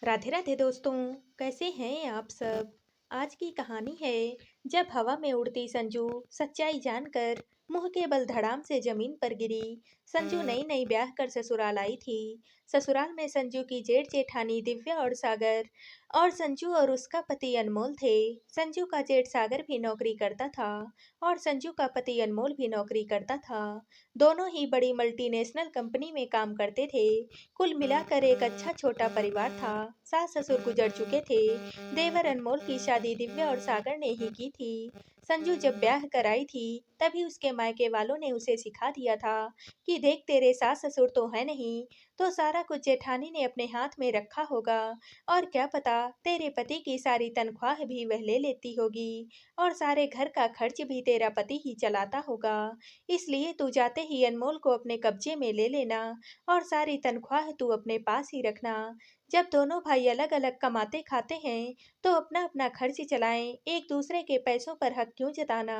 राधे राधे दोस्तों। कैसे हैं आप सब। आज की कहानी है जब हवा में उड़ती संजू सच्चाई जानकर मुंह के बल धड़ाम से जमीन पर गिरी। संजू नई नई ब्याह कर ससुराल आई थी। ससुराल में संजू की जेठ जेठानी दिव्या और सागर और संजू और उसका पति अनमोल थे। संजू का जेठ सागर भी नौकरी करता था और संजू का पति अनमोल भी नौकरी करता था। दोनों ही बड़ी मल्टीनेशनल कंपनी में काम करते थे। कुल मिलाकर एक अच्छा छोटा परिवार था। सास ससुर गुजर चुके थे। देवर अनमोल की शादी दिव्या और सागर ने ही की थी। संजू जब ब्याह कराई थी तभी उसके मायके वालों ने उसे सिखा दिया था कि देख तेरे सास ससुर तो है नहीं, तो सारा कुछ जेठानी ने अपने हाथ में रखा होगा और क्या पता तेरे पति की सारी तनख्वाह भी वह ले लेती होगी और सारे घर का खर्च भी तेरा पति ही चलाता होगा। इसलिए तू जाते ही अनमोल को अपने कब्जे में ले लेना और सारी तनख्वाह तू अपने पास ही रखना। जब दोनों भाई अलग अलग कमाते खाते हैं तो अपना अपना खर्च चलाएं, एक दूसरे के पैसों पर हक क्यों जताना।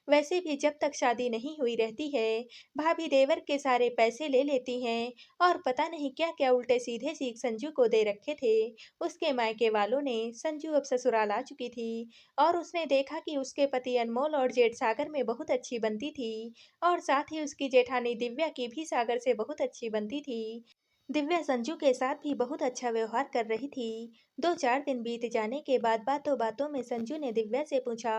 वैसे भी जब तक शादी नहीं हुई रहती है भाभी देवर के सारे पैसे ले लेती हैं और पता नहीं क्या क्या उल्टे सीधे सीख संजू को दे रखे थे उसके मायके वालों ने। संजू अब ससुराल आ चुकी थी और उसने देखा कि उसके पति अनमोल और जेठ सागर में बहुत अच्छी बनती थी और साथ ही उसकी जेठानी दिव्या की भी सागर से बहुत अच्छी बनती थी। दिव्या संजू के साथ भी बहुत अच्छा व्यवहार कर रही थी। 2-4 दिन बीत जाने के बाद बातों बातों में संजू ने दिव्या से पूछा,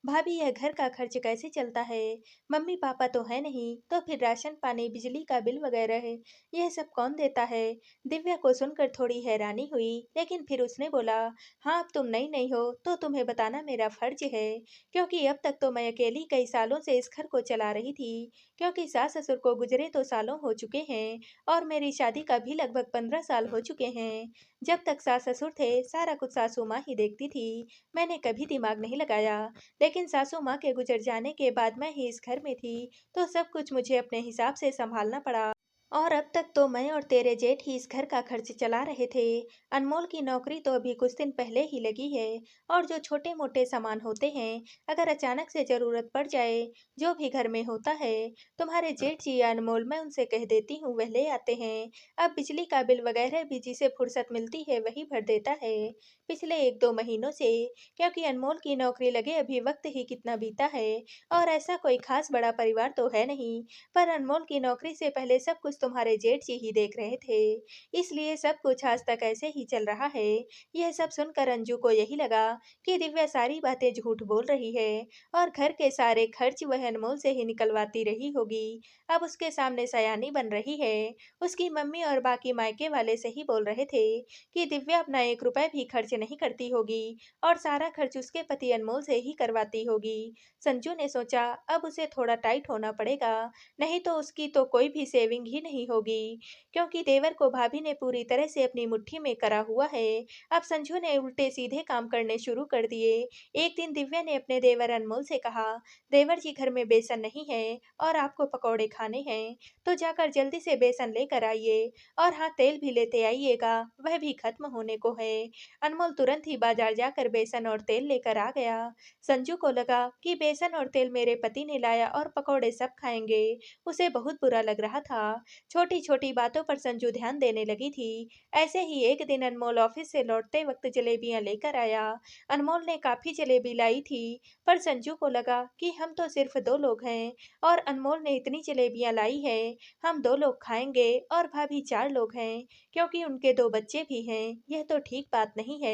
भाभी यह घर का खर्च कैसे चलता है। मम्मी पापा तो है नहीं तो फिर राशन पानी बिजली का बिल वगैरह है, यह सब कौन देता है। दिव्या को सुनकर थोड़ी हैरानी हुई लेकिन फिर उसने बोला, हाँ अब तुम नई नहीं हो तो तुम्हें बताना मेरा फर्ज है, क्योंकि अब तक तो मैं अकेली कई सालों से इस घर को चला रही थी, क्योंकि सास ससुर को गुजरे तो सालों हो चुके हैं और मेरी शादी का भी लगभग 15 साल हो चुके हैं। जब तक सास ससुर थे सारा कुछ सासू माँ ही देखती थी, मैंने कभी दिमाग नहीं लगाया। लेकिन सासू माँ के गुजर जाने के बाद मैं ही इस घर में थी तो सब कुछ मुझे अपने हिसाब से संभालना पड़ा और अब तक तो मैं और तेरे जेठ ही इस घर का खर्च चला रहे थे। अनमोल की नौकरी तो अभी कुछ दिन पहले ही लगी है और जो छोटे मोटे सामान होते हैं अगर अचानक से ज़रूरत पड़ जाए, जो भी घर में होता है, तुम्हारे जेठ जी या अनमोल मैं उनसे कह देती हूँ वह ले आते हैं। अब बिजली का बिल वगैरह भी जिसे फुर्सत मिलती है वही भर देता है। पिछले 1-2 महीनों से, क्योंकि अनमोल की नौकरी लगे अभी वक्त ही कितना बीता है और ऐसा कोई खास बड़ा परिवार तो है नहीं, पर अनमोल की नौकरी से पहले सब कुछ तुम्हारे जेठ जी ही देख रहे थे, इसलिए सब कुछ आज तक ऐसे ही चल रहा है। यह सब सुनकर अंजू को यही लगा कि दिव्या सारी बातें झूठ बोल रही है और घर के सारे खर्च वह अनमोल से ही निकलवाती रही होगी। अब उसके सामने सयानी बन रही है। उसकी मम्मी और बाकी मायके वाले सही बोल रहे थे कि दिव्या अपना 1 रुपए भी खर्च नहीं करती होगी और सारा खर्च उसके पति अनमोल से ही करवाती होगी। संजू ने सोचा अब उसे थोड़ा टाइट होना पड़ेगा, नहीं तो उसकी तो कोई भी सेविंग ही नहीं होगी, क्योंकि देवर को भाभी ने पूरी तरह से अपनी मुट्ठी में करा हुआ है। अब संजू ने उल्टे सीधे काम करने शुरू कर दिए। एक दिन दिव्या ने अपने देवर अनमोल से कहा, देवर जी घर में बेसन नहीं है और आपको पकौड़े खाने हैं तो जाकर जल्दी से बेसन लेकर आइए और हाँ तेल भी लेते आइएगा, वह भी खत्म होने को है। अनमोल तुरंत ही बाजार जाकर बेसन और तेल लेकर आ गया। संजू को लगा कि बेसन और तेल मेरे पति ने लाया और पकौड़े सब खाएंगे, उसे बहुत बुरा लग रहा था। छोटी-छोटी बातों पर संजू ध्यान देने लगी थी। ऐसे ही एक दिन अनमोल ऑफिस से लौटते वक्त जलेबियां लेकर आया। अनमोल ने काफ़ी जलेबी लाई थी, पर संजू को लगा कि हम तो सिर्फ 2 लोग हैं और अनमोल ने इतनी जलेबियां लाई है, हम 2 लोग खाएंगे और भाभी 4 लोग हैं, क्योंकि उनके 2 बच्चे भी हैं। यह तो ठीक बात नहीं है।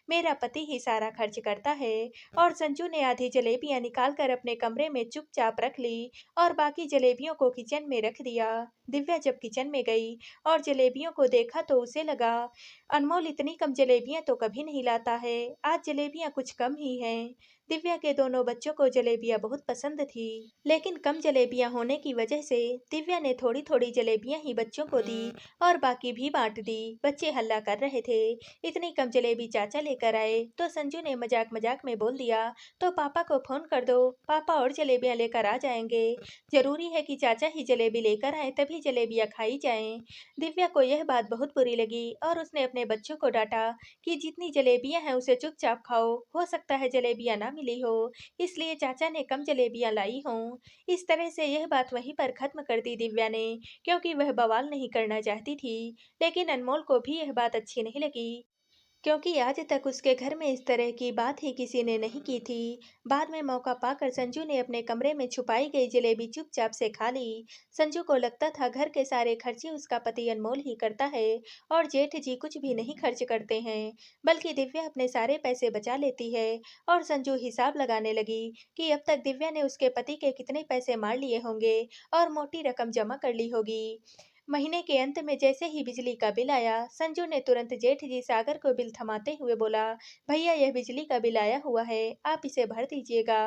मेरा पति ही सारा खर्च करता है और संजू ने आधी जलेबियां निकाल कर अपने कमरे में चुपचाप रख ली और बाकी जलेबियों को किचन में रख दिया। दिव्या जब किचन में गई और जलेबियों को देखा तो उसे लगा, अनमोल इतनी कम जलेबियां तो कभी नहीं लाता है, आज जलेबियां कुछ कम ही हैं। दिव्या के दोनों बच्चों को जलेबियां बहुत पसंद थी, लेकिन कम जलेबियां होने की वजह से दिव्या ने थोड़ी थोड़ी जलेबियां ही बच्चों को दी और बाकी भी बांट दी। बच्चे हल्ला कर रहे थे, इतनी कम जलेबी चाचा लेकर आए तो संजू ने मजाक मजाक में बोल दिया, तो पापा को फोन कर दो, पापा और जलेबियां लेकर आ जाएंगे। जरूरी है कि चाचा ही जलेबी लेकर आए तभी जलेबियां खाई जाएं। दिव्या को यह बात बहुत बुरी लगी और उसने अपने बच्चों को डांटा कि जितनी जलेबियां हैं उसे चुपचाप खाओ, हो सकता है जलेबियां ना मिली हो, इसलिए चाचा ने कम जलेबियां लाई हों। इस तरह से यह बात वहीं पर खत्म कर दी दिव्या ने, क्योंकि वह बवाल नहीं करना चाहती थी, लेकिन अनमोल को भी यह बात अच्छी नहीं लगी। क्योंकि आज तक उसके घर में इस तरह की बात ही किसी ने नहीं की थी। बाद में मौका पाकर संजू ने अपने कमरे में छुपाई गई जलेबी चुपचाप से खा ली। संजू को लगता था घर के सारे खर्चे उसका पति अनमोल ही करता है और जेठ जी कुछ भी नहीं खर्च करते हैं, बल्कि दिव्या अपने सारे पैसे बचा लेती है। और संजू हिसाब लगाने लगी कि अब तक दिव्या ने उसके पति के कितने पैसे मार लिए होंगे और मोटी रकम जमा कर ली होगी। महीने के अंत में जैसे ही बिजली का बिल आया, संजू ने तुरंत जेठ जी सागर को बिल थमाते हुए बोला, भैया यह बिजली का बिल आया हुआ है, आप इसे भर दीजिएगा।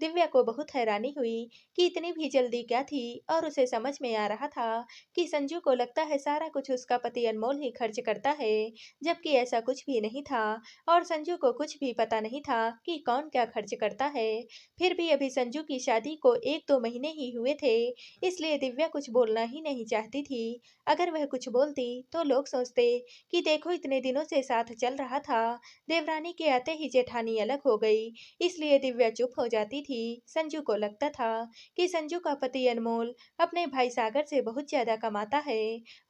दिव्या को बहुत हैरानी हुई कि इतनी भी जल्दी क्या थी और उसे समझ में आ रहा था कि संजू को लगता है सारा कुछ उसका पति अनमोल ही खर्च करता है, जबकि ऐसा कुछ भी नहीं था। और संजू को कुछ भी पता नहीं था कि कौन क्या खर्च करता है। फिर भी अभी संजू की शादी को 1-2 महीने ही हुए थे, इसलिए दिव्या कुछ बोलना ही नहीं चाहती थी। अगर वह कुछ बोलती तो लोग सोचते कि देखो इतने दिनों से साथ चल रहा था, देवरानी के आते ही जेठानी अलग हो गई, इसलिए दिव्या चुप हो जाती थी। संजू को लगता था कि संजू का पति अनमोल अपने भाई सागर से बहुत ज्यादा कमाता है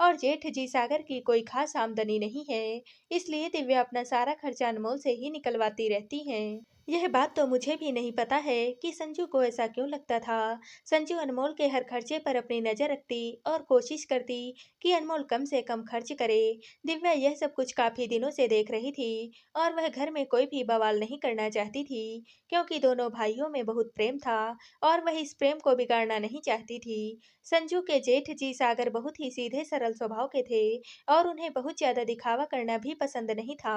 और जेठ जी सागर की कोई खास आमदनी नहीं है, इसलिए दिव्या अपना सारा खर्चा अनमोल से ही निकलवाती रहती है। यह बात तो मुझे भी नहीं पता है कि संजू को ऐसा क्यों लगता था। संजू अनमोल के हर खर्चे पर अपनी नज़र रखती और कोशिश करती कि अनमोल कम से कम खर्च करे। दिव्या यह सब कुछ काफ़ी दिनों से देख रही थी और वह घर में कोई भी बवाल नहीं करना चाहती थी, क्योंकि दोनों भाइयों में बहुत प्रेम था और वह इस प्रेम को बिगाड़ना नहीं चाहती थी। संजू के जेठ जी सागर बहुत ही सीधे सरल स्वभाव के थे और उन्हें बहुत ज़्यादा दिखावा करना भी पसंद नहीं था।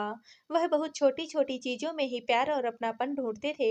वह बहुत छोटी-छोटी चीज़ों में ही प्यार और अपनापन ढूँढते थे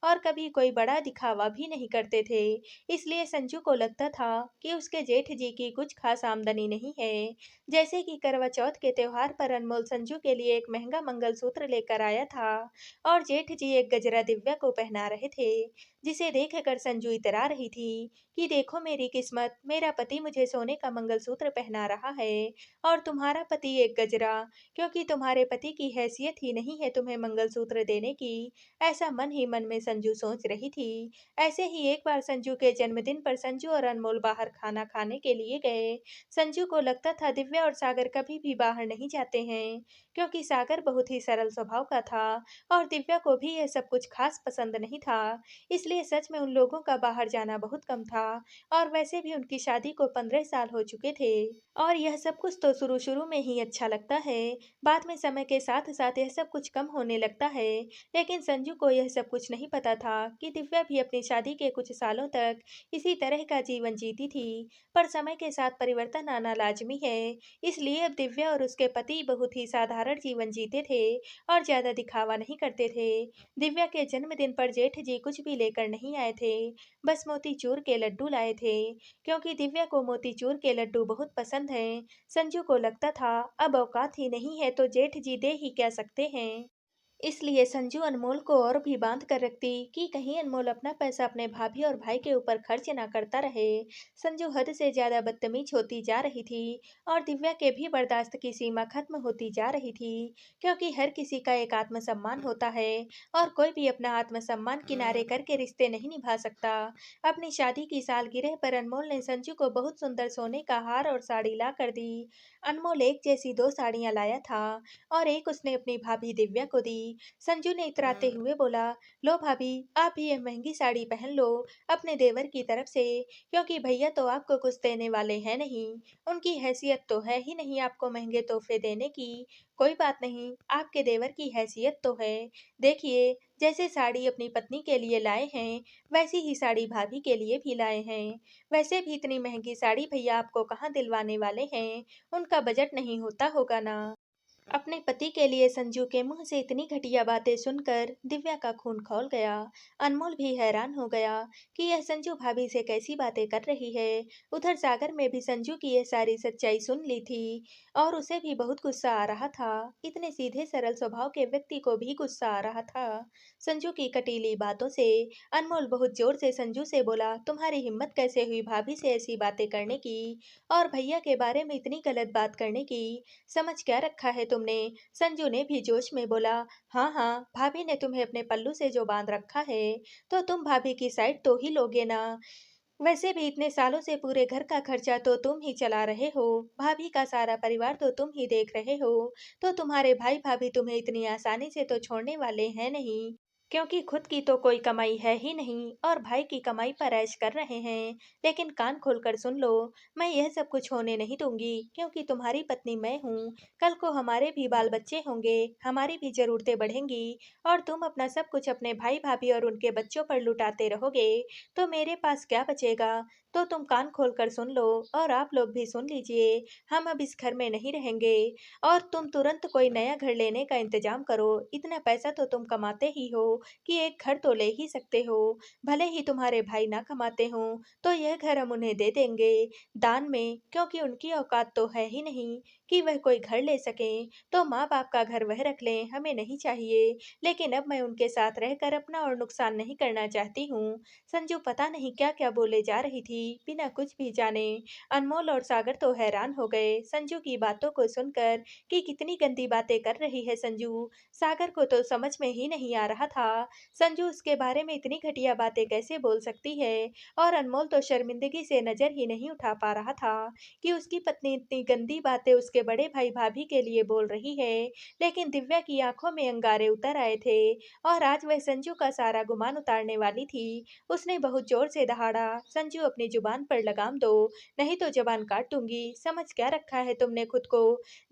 और कभी कोई बड़ा दिखावा भी नहीं करते थे। इसलिए संजू को लगता था कि उसके जेठ जी की कुछ खास आमदनी नहीं है। जैसे कि करवा चौथ के त्योहार पर अनमोल संजू के लिए एक महंगा मंगलसूत्र लेकर आया था और जेठ जी एक गजरा दिव्या को पहना रहे थे, जिसे देखकर संजू इतरा रही थी कि देखो मेरी किस्मत, मेरा पति मुझे सोने का मंगलसूत्र पहना रहा है और तुम्हारा पति एक गजरा, क्योंकि तुम्हारे पति की हैसियत ही नहीं है तुम्हें मंगलसूत्र देने की, ऐसा मन ही मन में संजू सोच रही थी। ऐसे ही एक बार संजू के जन्मदिन पर संजू और अनमोल बाहर खाना खाने के लिए गए। संजू को लगता था दिव्या और सागर कभी भी बाहर नहीं जाते हैं, क्योंकि सागर बहुत ही सरल स्वभाव का था और दिव्या को भी यह सब कुछ खास पसंद नहीं था, इसलिए सच में उन लोगों का बाहर जाना बहुत कम था। और वैसे भी उनकी शादी को 15 साल हो चुके थे और यह सब कुछ तो शुरू-शुरू में ही अच्छा लगता है, बाद में समय के साथ-साथ यह सब कुछ कम होने लगता है। लेकिन संजू को यह सब कुछ नहीं पता था कि दिव्या भी अपनी शादी के कुछ सालों तक इसी तरह का जीवन जीती थी, पर समय के साथ परिवर्तन आना लाज़मी है, इसलिए अब दिव्या और उसके पति बहुत ही साधारण जीवन जीते थे और ज़्यादा दिखावा नहीं करते थे। दिव्या के जन्मदिन पर जेठ जी कुछ भी लेकर नहीं आए थे, बस मोतीचूर के लड्डू लाए थे, क्योंकि दिव्या को मोतीचूर के लड्डू बहुत पसंद हैं। संजू को लगता था अब औकात ही नहीं है तो जेठ जी दे ही क्या सकते हैं। इसलिए संजू अनमोल को और भी बांध कर रखती कि कहीं अनमोल अपना पैसा अपने भाभी और भाई के ऊपर खर्च ना करता रहे। संजू हद से ज्यादा बदतमीज होती जा रही थी और दिव्या के भी बर्दाश्त की सीमा खत्म होती जा रही थी, क्योंकि हर किसी का एक आत्मसम्मान होता है और कोई भी अपना आत्मसम्मान किनारे करके रिश्ते नहीं निभा सकता। अपनी शादी की सालगिरह पर अनमोल ने संजू को बहुत सुंदर सोने का हार और साड़ी ला कर दी। अनमोल एक जैसी 2 साड़ियां लाया था और एक उसने अपनी भाभी दिव्या को दी। संजू ने इतराते हुए बोला, लो भाभी, आप भी यह महंगी साड़ी पहन लो अपने देवर की तरफ से, क्योंकि भैया तो आपको कुछ देने वाले हैं नहीं, उनकी हैसियत तो है ही नहीं आपको महंगे तोहफे देने की। कोई बात नहीं, आपके देवर की हैसियत तो है। देखिए, जैसे साड़ी अपनी पत्नी के लिए लाए हैं, वैसी ही साड़ी भाभी के लिए भी लाए हैं। वैसे भी इतनी महंगी साड़ी भैया आपको कहाँ दिलवाने वाले हैं, उनका बजट नहीं होता होगा ना। अपने पति के लिए संजू के मुंह से इतनी घटिया बातें सुनकर दिव्या का खून खौल गया। अनमोल भी हैरान हो गया कि यह संजू भाभी से कैसी बातें कर रही है। उधर सागर में भी संजू की यह सारी सच्चाई सुन ली थी और उसे भी बहुत गुस्सा आ रहा था। इतने सीधे सरल स्वभाव के व्यक्ति को भी गुस्सा आ रहा था। संजू की कटीली बातों से अनमोल बहुत जोर से संजू से बोला, तुम्हारी हिम्मत कैसे हुई भाभी से ऐसी बातें करने की और भैया के बारे में इतनी गलत बात करने की, समझ क्या रखा है तुमने? संजू ने भी जोश में बोला, हाँ हाँ, भाभी ने तुम्हें अपने पल्लू से जो बांध रखा है, तो तुम भाभी की साइड तो ही लोगे ना। वैसे भी इतने सालों से पूरे घर का खर्चा तो तुम ही चला रहे हो, भाभी का सारा परिवार तो तुम ही देख रहे हो, तो तुम्हारे भाई भाभी तुम्हें इतनी आसानी से तो छोड़ने वाले हैं नहीं, क्योंकि खुद की तो कोई कमाई है ही नहीं और भाई की कमाई पर ऐश कर रहे हैं। लेकिन कान खोलकर सुन लो, मैं यह सब कुछ होने नहीं दूंगी, क्योंकि तुम्हारी पत्नी मैं हूँ। कल को हमारे भी बाल बच्चे होंगे, हमारी भी जरूरतें बढ़ेंगी और तुम अपना सब कुछ अपने भाई भाभी और उनके बच्चों पर लुटाते रहोगे, तो मेरे पास क्या बचेगा? तो तुम कान खोलकर सुन लो और आप लोग भी सुन लीजिए, हम अब इस घर में नहीं रहेंगे और तुम तुरंत कोई नया घर लेने का इंतजाम करो। इतना पैसा तो तुम कमाते ही हो कि एक घर तो ले ही सकते हो। भले ही तुम्हारे भाई ना कमाते हों, तो यह घर हम उन्हें दे देंगे दान में, क्योंकि उनकी औकात तो है ही नहीं कि वह कोई घर ले सकें। तो माँ-बाप का घर वह रख लें, हमें नहीं चाहिए। लेकिन अब मैं उनके साथ रहकर अपना और नुकसान नहीं करना चाहती हूँ। संजू पता नहीं क्या-क्या बोले जा रही थी, बिना कुछ भी जाने। अनमोल और सागर तो हैरान हो गए संजू की बातों को सुनकर कि कितनी गंदी बातें कर रही है संजू। सागर को तो समझ में ही नहीं आ रहा था, संजू उसके बारे में इतनी घटिया बातें कैसे बोल सकती है। और अनमोल तो शर्मिंदगी से नजर ही नहीं उठा पा रहा था कि उसकी पत्नी इतनी गंदी बातें उसके बड़े भाई भाभी के लिए बोल रही है। लेकिन दिव्या की आंखों में अंगारे उतर आए थे और आज वह संजू का सारा गुमान उतारने वाली थी। उसने बहुत जोर से दहाड़ा, संजू अपनी जुबान पर लगाम दो, नहीं तो जबान काट दूंगी। समझ क्या रखा है तुमने खुद को?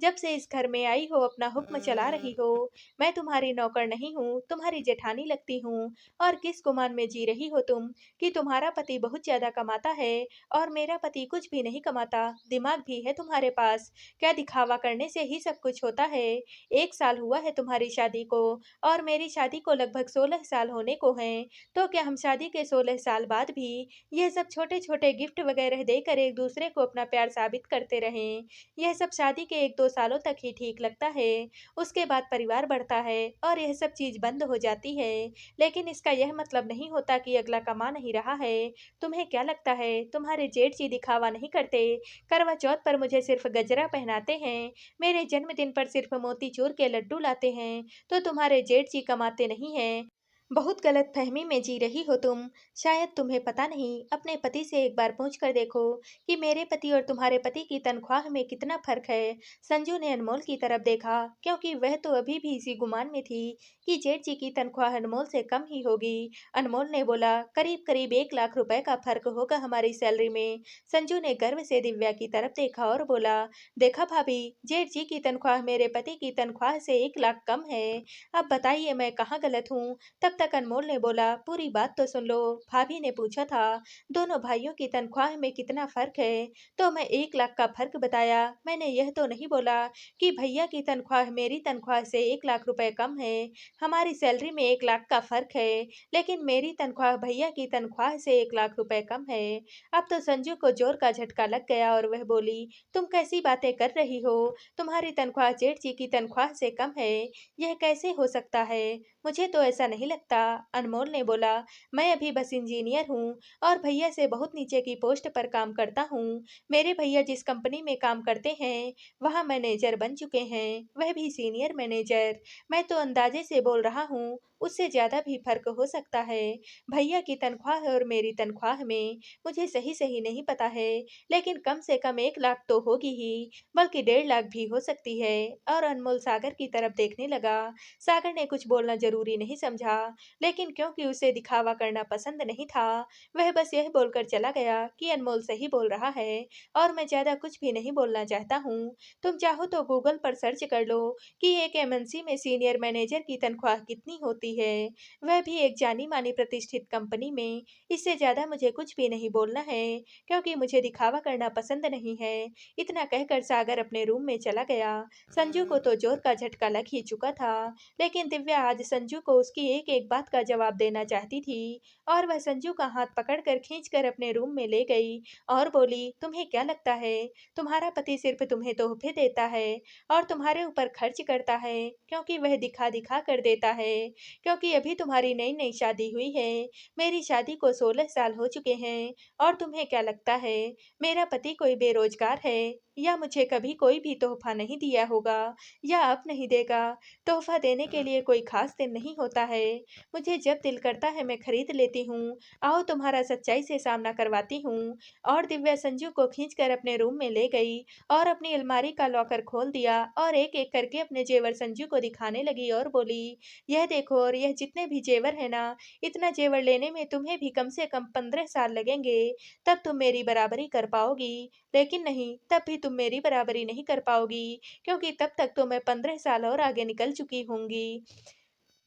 जब से इस घर में आई हो अपना हुक्म चला रही हो। मैं तुम्हारी नौकर नहीं हूँ, तुम्हारी जेठानी लगती हूँ। और किस गुमान में जी रही हो तुम कि तुम्हारा पति बहुत ज्यादा कमाता है और मेरा पति कुछ भी नहीं कमाता? दिमाग भी है तुम्हारे पास? क्या दिखावा करने से ही सब कुछ होता है? 1 साल हुआ है तुम्हारी शादी को और मेरी शादी को लगभग 16 साल होने को हैं। तो क्या हम शादी के 16 साल बाद भी यह सब छोटे-छोटे गिफ्ट वगैरह देकर एक दूसरे को अपना प्यार साबित करते रहें? यह सब शादी के 1-2 सालों तक ही ठीक लगता है, उसके बाद परिवार बढ़ता है और यह सब चीज़ बंद हो जाती है। लेकिन इसका यह मतलब नहीं होता कि अगला कमा नहीं रहा है। तुम्हें क्या लगता है तुम्हारे जेठ जी दिखावा नहीं करते? करवा चौथ पर मुझे सिर्फ गजरा पहनाते हैं, मेरे जन्मदिन पर सिर्फ मोतीचूर के लड्डू लाते हैं, तो तुम्हारे जेठ जी कमाते नहीं हैं। बहुत गलतफहमी में जी रही हो तुम। शायद तुम्हें पता नहीं, अपने पति से एक बार पूछ कर देखो कि मेरे पति और तुम्हारे पति की तनख्वाह में कितना फर्क है। संजू ने अनमोल की तरफ देखा, क्योंकि वह तो अभी भी इसी गुमान में थी कि जेठ जी की तनख्वाह अनमोल से कम ही होगी। अनमोल ने बोला, करीब करीब 1 लाख रुपए का फर्क होगा हमारी सैलरी में। संजू ने गर्व से दिव्या की तरफ देखा और बोला, देखा भाभी, जेठ जी की तनख्वाह मेरे पति की तनख्वाह से 1 लाख कम है। अब बताइए मैं कहाँ गलत हूँ? तब तक अनमोल ने बोला, पूरी बात तो सुन लो। भाभी ने पूछा था, दोनों भाइयों की तनख्वाह में कितना फर्क है? तो मैं 1 लाख का फर्क बताया। मैंने यह तो नहीं बोला कि भैया की तनख्वाह मेरी तनख्वाह से 1 लाख रुपए कम है। हमारी सैलरी में 1 लाख का फर्क है, लेकिन मेरी तनख्वाह भैया की तनख्वाह से 1 लाख रुपए कम है। अब तो संजू को जोर का झटका लग गया और वह बोली, तुम कैसी बातें कर रही हो? तुम्हारी तनख्वाह जेठ जी की तनख्वाह से कम है, यह कैसे हो सकता है? मुझे तो ऐसा नहीं लगता। अनमोल ने बोला, मैं अभी बस इंजीनियर हूँ और भैया से बहुत नीचे की पोस्ट पर काम करता हूँ। मेरे भैया जिस कंपनी में काम करते हैं, वहाँ मैनेजर बन चुके हैं, वह भी सीनियर मैनेजर। मैं तो अंदाजे से बोल रहा हूँ, उससे ज्यादा भी फर्क हो सकता है। भैया की तनख्वाह और मेरी तनख्वाह में मुझे सही सही नहीं पता है, लेकिन कम से कम 1 लाख तो होगी ही, बल्कि 1.5 लाख भी हो सकती है। और अनमोल सागर की तरफ देखने लगा। सागर ने कुछ बोलना जरूरी नहीं समझा, लेकिन क्योंकि उसे दिखावा करना पसंद नहीं था, वह बस यह बोलकर चला गया कि अनमोल सही बोल रहा है और मैं ज्यादा कुछ भी नहीं बोलना चाहता हूँ। तुम चाहो तो गूगल पर सर्च कर लो कि एक एमएनसी में सीनियर मैनेजर की तनख्वाह कितनी होती है, वह भी एक जानी मानी प्रतिष्ठित कंपनी में। इससे ज्यादा मुझे कुछ भी नहीं बोलना है, क्योंकि मुझे दिखावा करना पसंद नहीं है। इतना कहकर सागर अपने रूम में चला गया। संजू को तो जोर का झटका लग ही चुका था, लेकिन दिव्या आज संजू को उसकी एक एक बात का जवाब देना चाहती थी और वह संजू का हाथ पकड़कर खींचकर अपने रूम में ले गई और बोली, तुम्हें क्या लगता है तुम्हारा पति सिर्फ तुम्हें तोहफे देता है और तुम्हारे ऊपर खर्च करता है, क्योंकि वह दिखा दिखा कर देता है, क्योंकि अभी तुम्हारी नई नई शादी हुई है। मेरी शादी को 16 साल हो चुके हैं और तुम्हें क्या लगता है मेरा पति कोई बेरोजगार है? या मुझे कभी कोई भी तोहफ़ा नहीं दिया होगा या अब नहीं देगा। तोहफ़ा देने के लिए कोई ख़ास दिन नहीं होता है। मुझे जब दिल करता है मैं खरीद लेती हूँ। आओ तुम्हारा सच्चाई से सामना करवाती हूँ। और दिव्या संजू को खींचकर अपने रूम में ले गई और अपनी अलमारी का लॉकर खोल दिया और एक-एक करके अपने जेवर संजू को दिखाने लगी और बोली, "यह देखो और यह जितने भी जेवर हैं ना, इतना जेवर लेने में तुम्हें भी कम से कम 15 साल लगेंगे, तब तुम मेरी बराबरी कर पाओगी। लेकिन नहीं, तब भी तुम मेरी बराबरी नहीं कर पाओगी, क्योंकि तब तक तो मैं 15 साल और आगे निकल चुकी होंगी।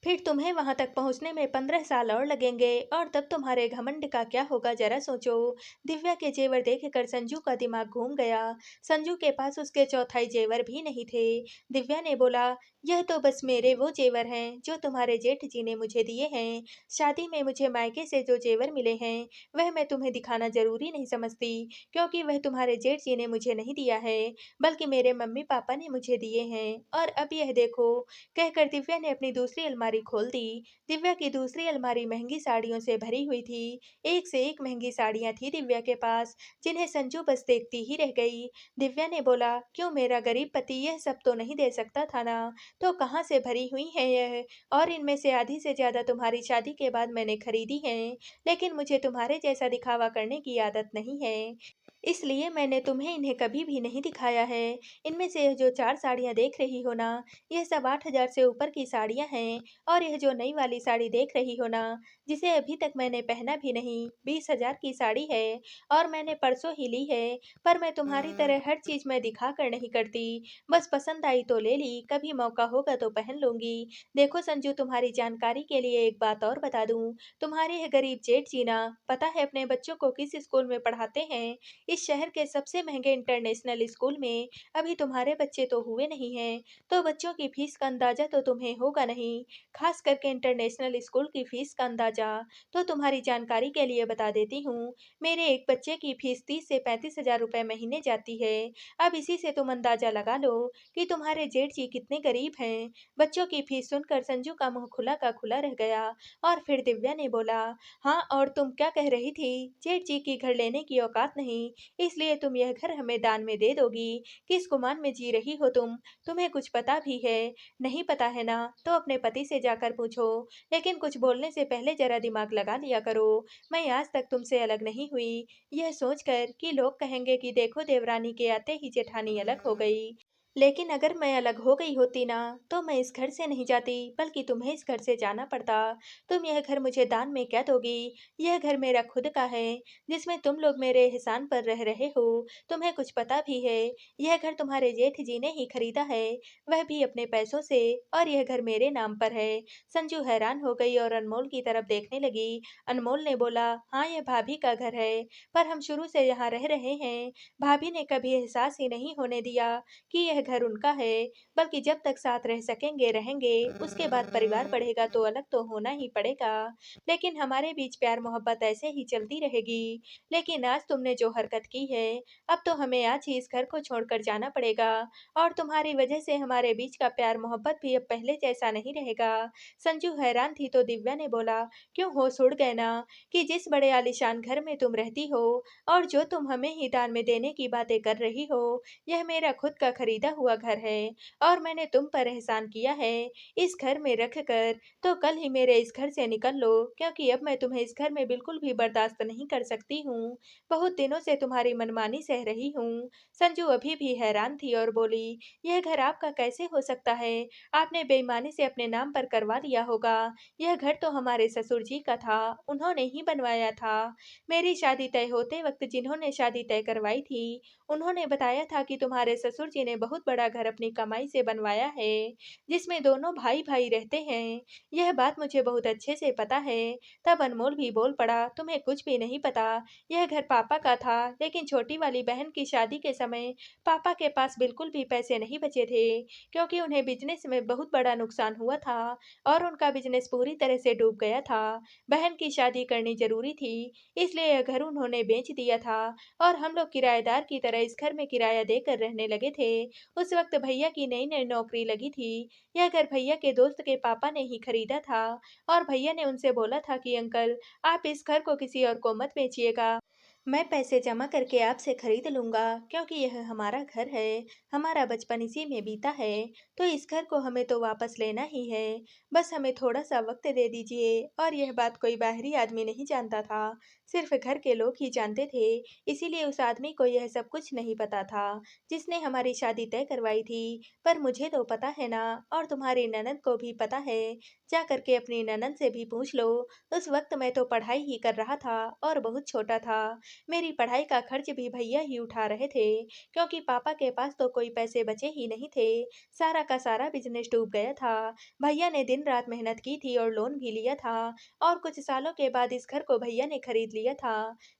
फिर तुम्हें वहां तक पहुंचने में 15 साल और लगेंगे और तब तुम्हारे घमंड का क्या होगा जरा सोचो। दिव्या के जेवर देखकर संजू का दिमाग घूम गया। संजू के पास उसके चौथाई जेवर भी नहीं थे। दिव्या ने बोला, यह तो बस मेरे वो जेवर हैं जो तुम्हारे जेठ जी ने मुझे दिए हैं। शादी में मुझे मायके से जो जेवर मिले हैं वह मैं तुम्हें दिखाना जरूरी नहीं समझती, क्योंकि वह तुम्हारे जेठ जी ने मुझे नहीं दिया है, बल्कि मेरे मम्मी पापा ने मुझे दिए हैं। और अब यह देखो, कहकर दिव्या ने अपनी दूसरी अलमारी खोल दी। दिव्या की दूसरी अलमारी महंगी साड़ियों से भरी हुई थी। एक से एक महंगी साड़ियां थी दिव्या के पास, जिन्हें संजू बस देखती ही रह गई। दिव्या ने बोला, क्यों मेरा गरीब पति यह सब तो नहीं दे सकता था ना? तो कहाँ से भरी हुई है यह? और इनमें से आधी से ज्यादा तुम्हारी शादी के बाद मैंने खरीदी हैं, लेकिन मुझे तुम्हारे जैसा दिखावा करने की आदत नहीं है, इसलिए मैंने तुम्हें इन्हें कभी भी नहीं दिखाया है। इनमें से यह जो 4 साड़ियाँ देख रही हो ना, यह सब 8,000 से ऊपर की साड़ियाँ हैं। और यह जो नई वाली साड़ी देख रही हो ना, जिसे अभी तक मैंने पहना भी नहीं, 20,000 की साड़ी है और मैंने परसों ही ली है। पर मैं तुम्हारी तरह हर चीज़ मैं दिखा कर नहीं करती, बस पसंद आई तो ले ली, कभी मौका होगा तो पहन लूँगी। देखो संजू, तुम्हारी जानकारी के लिए एक बात और बता दूँ, तुम्हारे यह गरीब जेठ जी ना, पता है अपने बच्चों को किस स्कूल में पढ़ाते हैं? इस शहर के सबसे महंगे इंटरनेशनल स्कूल में। अभी तुम्हारे बच्चे तो हुए नहीं हैं, तो बच्चों की फीस का अंदाजा तो तुम्हें होगा नहीं, खास करके इंटरनेशनल स्कूल की फीस का अंदाजा। तो तुम्हारी जानकारी के लिए बता देती हूँ, मेरे एक बच्चे की फीस 30 से 35,000 रुपए महीने जाती है। अब इसी से तुम अंदाजा लगा लो कि तुम्हारे जेठ जी कितने गरीब हैं। बच्चों की फीस सुनकर संजू का मुंह खुला का खुला रह गया। और फिर दिव्या ने बोला, हाँ और तुम क्या कह रही थी? जेठ जी की घर लेने की औकात नहीं, इसलिए तुम यह घर हमें दान में दे दोगी। किस गुमान में जी रही हो तुम? तुम्हें कुछ पता भी है? नहीं पता है ना, तो अपने पति से जाकर पूछो। लेकिन कुछ बोलने से पहले जरा दिमाग लगा लिया करो। मैं आज तक तुमसे अलग नहीं हुई, यह सोचकर कि लोग कहेंगे कि देखो देवरानी के आते ही जेठानी अलग हो गई। लेकिन अगर मैं अलग हो गई होती ना, तो मैं इस घर से नहीं जाती, बल्कि तुम्हें इस घर से जाना पड़ता। तुम यह घर मुझे दान में क्या दोगी? यह घर मेरा खुद का है, जिसमें तुम लोग मेरे एहसान पर रह रहे हो। तुम्हें कुछ पता भी है, यह घर तुम्हारे जेठ जी ने ही खरीदा है, वह भी अपने पैसों से, और यह घर मेरे नाम पर है। संजू हैरान हो गई और अनमोल की तरफ देखने लगी। अनमोल ने बोला, हाँ यह भाभी का घर है, पर हम शुरू से यहाँ रह रहे हैं। भाभी ने कभी एहसास ही नहीं होने दिया कि यह घर उनका है, बल्कि जब तक साथ रह सकेंगे रहेंगे, उसके बाद परिवार बढ़ेगा तो अलग तो होना ही पड़ेगा। लेकिन हमारे बीच प्यार मोहब्बत ऐसे ही चलती रहेगी। लेकिन आज तुमने जो हरकत की है, अब तो हमें आज ही इस घर को छोड़कर जाना पड़ेगा, और तुम्हारी वजह से हमारे बीच का प्यार मोहब्बत भी अब पहले जैसा नहीं रहेगा। संजू हैरान थी तो दिव्या ने बोला, क्यों होश उड़ गए ना, कि जिस बड़े आलीशान घर में तुम रहती हो और जो तुम हमें ही दान में देने की बातें कर रही हो, यह मेरा खुद का खरीदा हुआ घर है और मैंने तुम पर एहसान किया है इस घर में रख कर। तो कल ही मेरे इस घर से निकल लो, क्योंकि अब मैं तुम्हें इस घर में बिल्कुल भी बर्दाश्त नहीं कर सकती हूँ। बहुत दिनों से तुम्हारी मनमानी सह रही हूँ। संजू अभी भी हैरान थी और बोली, यह घर आपका कैसे हो सकता है? आपने बेईमानी से अपने नाम पर करवा लिया होगा। यह घर तो हमारे ससुर जी का था, उन्होंने ही बनवाया था। मेरी शादी तय होते वक्त जिन्होंने शादी तय करवाई थी, उन्होंने बताया था कि तुम्हारे ससुर जी ने बहुत बड़ा घर अपनी कमाई से बनवाया है, जिसमें दोनों भाई-भाई रहते हैं। यह बात मुझे बहुत अच्छे से पता है। तब अनमोल भी बोल पड़ा, तुम्हें कुछ भी नहीं पता। यह घर पापा का था, लेकिन छोटी वाली बहन की शादी के समय पापा के पास बिल्कुल भी पैसे नहीं बचे थे, क्योंकि उन्हें बिजनेस में बहुत बड़ा नुकसान हुआ था और उनका बिजनेस पूरी तरह से डूब गया था। बहन की शादी करनी जरूरी थी, इसलिए यह घर उन्होंने बेच दिया था और हम लोग किराएदार की तरह इस घर में किराया देकर रहने लगे थे। उस वक्त भैया की नई-नई नौकरी लगी थी। यह घर भैया के दोस्त के पापा ने ही खरीदा था और भैया ने उनसे बोला था कि अंकल, आप इस घर को किसी और को मत बेचिएगा। मैं पैसे जमा करके आपसे खरीद लूँगा क्योंकि यह हमारा घर है, हमारा बचपन इसी में बीता है, तो इस घर को हमें तो वापस लेना ही है। बस हमें थोड़ा-सा वक़्त दे दीजिए और यह बात कोई बाहरी आदमी नहीं जानता था, सिर्फ़ घर के लोग ही जानते थे, इसीलिए उस आदमी को यह सब कुछ नहीं पता था, जिसने हमारी शादी तय करवाई थी। पर मुझे तो पता है ना और तुम्हारी ननद को भी पता है, जा कर के अपनी ननद से भी पूछ लो। उस वक़्त मैं तो पढ़ाई ही कर रहा था और बहुत छोटा था। मेरी पढ़ाई का खर्च भी भैया ही उठा रहे थे, क्योंकि पापा के पास तो कोई पैसे बचे ही नहीं थे। सारा का सारा बिज़नेस डूब गया था। भैया ने दिन-रात मेहनत की थी और लोन भी लिया था और कुछ सालों के बाद इस घर को भैया ने खरीद लिया था।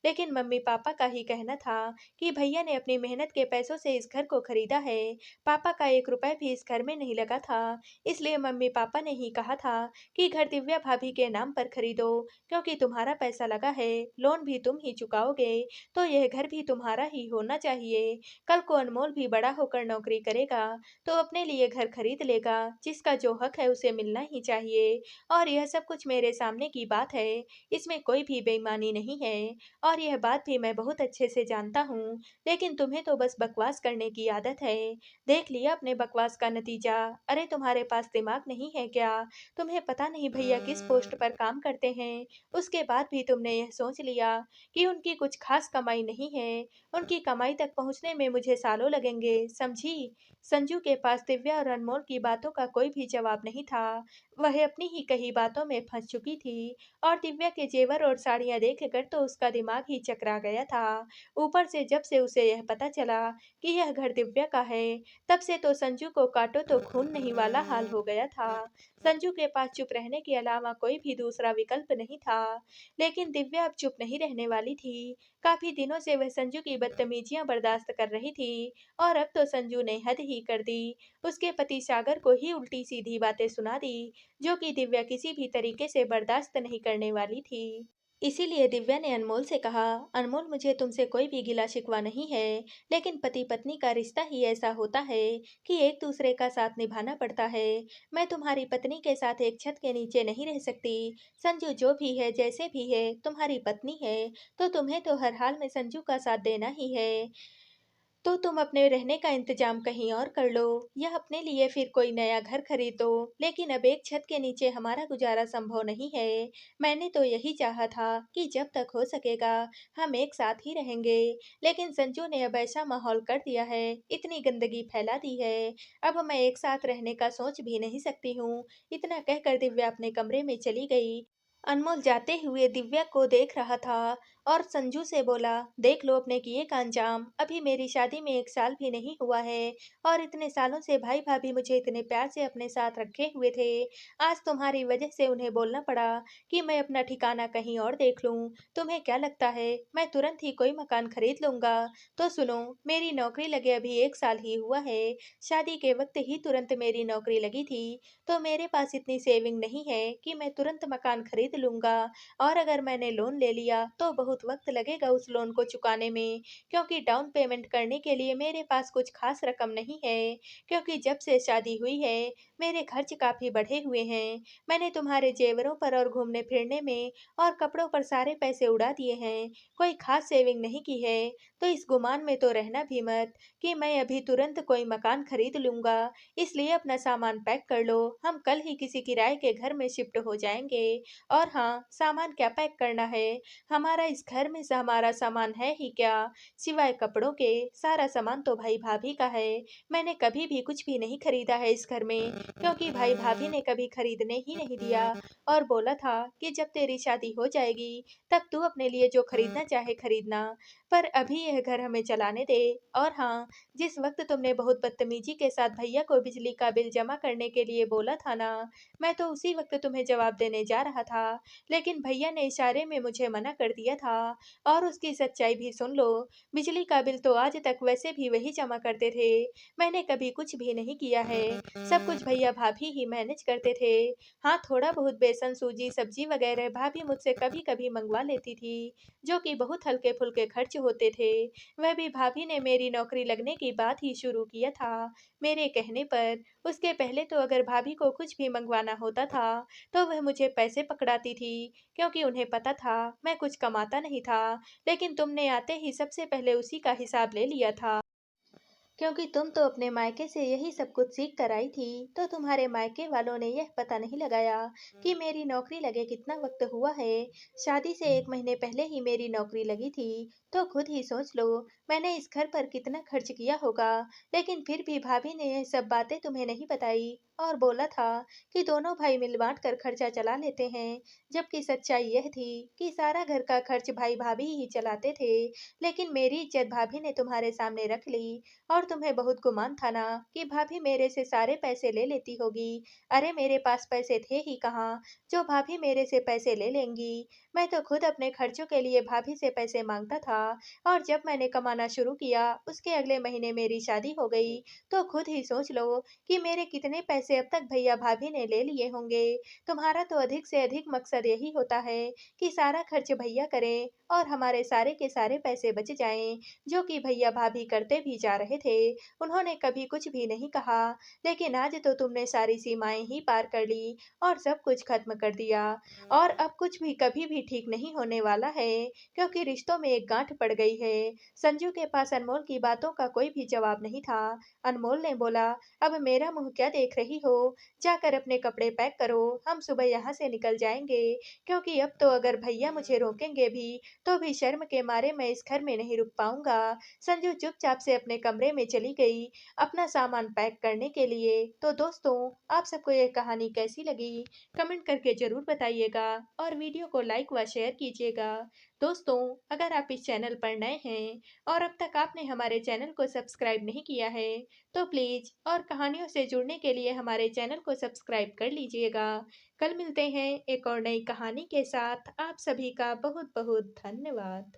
लेकिन मम्मी-पापा का ही कहना था कि भैया ने अपनी मेहनत के पैसों से इस घर को खरीदा है। पापा का 1 रुपए भी इस घर में नहीं लगा था। इसलिए मम्मी-पापा ने ही कहा था कि घर दिव्या भाभी के नाम पर खरीदो, क्योंकि तुम्हारा पैसा लगा है, लोन भी तुम ही चुकाओगे, तो यह घर भी तुम्हारा ही होना चाहिए। कल को अनमोल भी बड़ा होकर नौकरी करेगा, तो अपने लिए घर खरीद लेगा, जिसका जो हक है उसे मिलना ही चाहिए। और यह सब कुछ मेरे सामने की बात है, इसमें कोई भी बेईमानी नहीं है और यह बात भी मैं बहुत अच्छे से जानता हूँ, लेकिन तुम्हें तो बस बकवास करने की आदत है। देख लिया अपने बकवास का नतीजा। अरे तुम्हारे पास दिमाग नहीं है क्या? तुम्हें पता नहीं भैया किस पोस्ट पर काम करते हैं? उसके बाद भी तुमने यह सोच लिया कि उनकी कुछ खास कमाई नहीं है, उनकी कमाई तक पहुँचने में मुझे सालों लगेंगे, समझी? संजू के पास दिव्या और अनमोल की बातों का कोई भी जवाब नहीं था। वह अपनी ही कही बातों में फँस चुकी थी और दिव्या के जेवर और साड़ियाँ देखकर तो उसका दिमाग ही चकरा गया था। ऊपर से जब से उसे यह पता चला कि यह घर दिव्या का है, तब से तो संजू को काटो तो खून नहीं वाला हाल हो गया था। संजू के पास चुप रहने के अलावा कोई भी दूसरा विकल्प नहीं था। लेकिन दिव्या अब चुप नहीं रहने वाली थी। काफ़ी दिनों से वह संजू की बदतमीज़ियाँ बर्दाश्त कर रही थी और अब तो संजू ने हद ही कर दी। उसके पति सागर को ही उल्टी-सीधी बातें सुना दी, जो कि दिव्या किसी भी तरीके से बर्दाश्त नहीं करने वाली थी। इसीलिए दिव्या ने अनमोल से कहा, अनमोल मुझे तुमसे कोई भी गिला-शिकवा नहीं है, लेकिन पति-पत्नी का रिश्ता ही ऐसा होता है कि एक दूसरे का साथ निभाना पड़ता है। मैं तुम्हारी पत्नी के साथ एक छत के नीचे नहीं रह सकती। संजू जो भी है, जैसे भी है, तुम्हारी पत्नी है, तो तुम्हें तो हर हाल में संजू का साथ देना ही है। तो तुम अपने रहने का इंतजाम कहीं और कर लो या अपने लिए फिर कोई नया घर खरीदो, लेकिन अब एक छत के नीचे हमारा गुजारा संभव नहीं है। मैंने तो यही चाहा था कि जब तक हो सकेगा हम एक साथ ही रहेंगे, लेकिन संजू ने अब ऐसा माहौल कर दिया है, इतनी गंदगी फैला दी है, अब मैं एक साथ रहने का सोच भी नहीं सकती हूँ। इतना कहकर दिव्या अपने कमरे में चली गई। अनमोल जाते हुए दिव्या को देख रहा था और संजू से बोला, देख लो अपने किए का अंजाम। अभी मेरी शादी में 1 साल भी नहीं हुआ है और इतने सालों से भाई भाभी मुझे इतने प्यार से अपने साथ रखे हुए थे। आज तुम्हारी वजह से उन्हें बोलना पड़ा कि मैं अपना ठिकाना कहीं और देख लूं। तुम्हें क्या लगता है मैं तुरंत ही कोई मकान खरीद लूंगा? तो सुनो, मेरी नौकरी लगे अभी 1 साल ही हुआ है। शादी के वक्त ही तुरंत मेरी नौकरी लगी थी, तो मेरे पास इतनी सेविंग नहीं है कि मैं तुरंत मकान खरीद लूंगा। और अगर मैंने लोन ले लिया तो बहुत वक्त लगेगा उस लोन को चुकाने में, क्योंकि डाउन पेमेंट करने के लिए मेरे पास कुछ खास रकम नहीं है। क्योंकि जब से शादी हुई है मेरे खर्च काफ़ी बढ़े हुए हैं। मैंने तुम्हारे जेवरों पर और घूमने फिरने में और कपड़ों पर सारे पैसे उड़ा दिए हैं, कोई खास सेविंग नहीं की है। तो इस गुमान में तो रहना भी मत कि मैं अभी तुरंत कोई मकान खरीद लूंगा। इसलिए अपना सामान पैक कर लो, हम कल ही किसी किराए के घर में शिफ्ट हो जाएंगे। और हाँ, सामान क्या पैक करना है, हमारा इस घर में से हमारा सामान है ही क्या, सिवाय कपड़ों के। सारा सामान तो भाई भाभी का है। मैंने कभी भी कुछ भी नहीं खरीदा है इस घर में, क्योंकि भाई भाभी ने कभी खरीदने ही नहीं दिया और बोला था कि जब तेरी शादी हो जाएगी तब तू अपने लिए जो खरीदना चाहे खरीदना, पर अभी यह घर हमें चलाने दे। और हाँ, जिस वक्त तुमने बहुत बदतमीजी के साथ भैया को बिजली का बिल जमा करने के लिए बोला था ना, मैं तो उसी वक्त तुम्हें जवाब देने जा रहा था, लेकिन भैया ने इशारे में मुझे मना कर दिया था। और उसकी सच्चाई भी सुन लो, बिजली का बिल तो आज तक वैसे भी वही जमा करते थे, मैंने कभी कुछ भी नहीं किया है, सब कुछ भैया भाभी ही मैनेज करते थे। हाँ, थोड़ा बहुत बेसन सूजी सब्जी वगैरह भाभी मुझसे कभी कभी मंगवा लेती थी, जो कि बहुत हल्के फुल्के खर्च होते थे। वह भी भाभी ने मेरी नौकरी लगने की बात ही शुरू किया था मेरे कहने पर। उसके पहले तो अगर भाभी को कुछ भी मंगवाना होता था तो वह मुझे पैसे पकड़ाती आती थी, क्योंकि उन्हें पता था मैं कुछ कमाता नहीं था, लेकिन तुमने आते ही सबसे पहले उसी का हिसाब ले लिया था। क्योंकि तुम तो अपने मायके से यही सब कुछ सीख कर आई थी, तो तुम्हारे मायके वालों ने यह पता नहीं लगाया कि मेरी नौकरी लगे कितना वक्त हुआ है। शादी से 1 महीने पहले ही मेरी नौकरी लगी थी, तो खुद ही सोच लो मैंने इस घर पर कितना खर्च किया होगा। लेकिन फिर भी भाभी ने यह सब बातें तुम्हें नहीं बताई और बोला था कि दोनों भाई मिल बांट कर खर्चा चला लेते हैं, जबकि सच्चाई यह थी कि सारा घर का खर्च भाई भाभी ही चलाते थे। लेकिन मेरी इज्जत भाभी ने तुम्हारे सामने रख ली और तुम्हें बहुत गुमान था ना कि भाभी मेरे से सारे पैसे ले लेती होगी। अरे मेरे पास पैसे थे ही कहाँ जो भाभी मेरे से पैसे ले लेंगी। मैं तो खुद अपने खर्चों के लिए भाभी से पैसे मांगता था, और जब मैंने कमाना शुरू किया उसके अगले महीने मेरी शादी हो गई। तो खुद ही सोच लो कि मेरे कितने पैसे अब तक भैया भाभी ने ले लिए होंगे। तुम्हारा तो अधिक से अधिक मकसद यही होता है कि सारा खर्च भैया करें और हमारे सारे के सारे पैसे बच जाएं, जो कि भैया भाभी करते भी जा रहे थे। उन्होंने कभी कुछ भी नहीं कहा, लेकिन आज तो तुमने सारी सीमाएं ही पार कर ली और सब कुछ खत्म कर दिया। और अब कुछ भी कभी भी ठीक नहीं होने वाला है, क्योंकि रिश्तों में एक गांठ पड़ गई है। संजू के पास अनमोल की बातों का कोई भी जवाब नहीं था। अनमोल ने बोला, अब मेरा मुंह क्या देख रही हो, जाकर अपने कपड़े पैक करो, हम सुबह यहाँ से निकल जाएंगे। क्योंकि अब तो अगर भैया मुझे रोकेंगे भी तो भी शर्म के मारे मैं इस घर में नहीं रुक पाऊंगा। संजू चुपचाप से अपने कमरे में चली गई अपना सामान पैक करने के लिए। तो दोस्तों, आप सबको ये कहानी कैसी लगी, कमेंट करके जरूर बताइएगा और वीडियो को लाइक व शेयर कीजिएगा। दोस्तों, अगर आप इस चैनल पर नए हैं और अब तक आपने हमारे चैनल को सब्सक्राइब नहीं किया है, तो प्लीज और कहानियों से जुड़ने के लिए हमारे चैनल को सब्सक्राइब कर लीजिएगा। कल मिलते हैं एक और नई कहानी के साथ। आप सभी का बहुत बहुत धन्यवाद।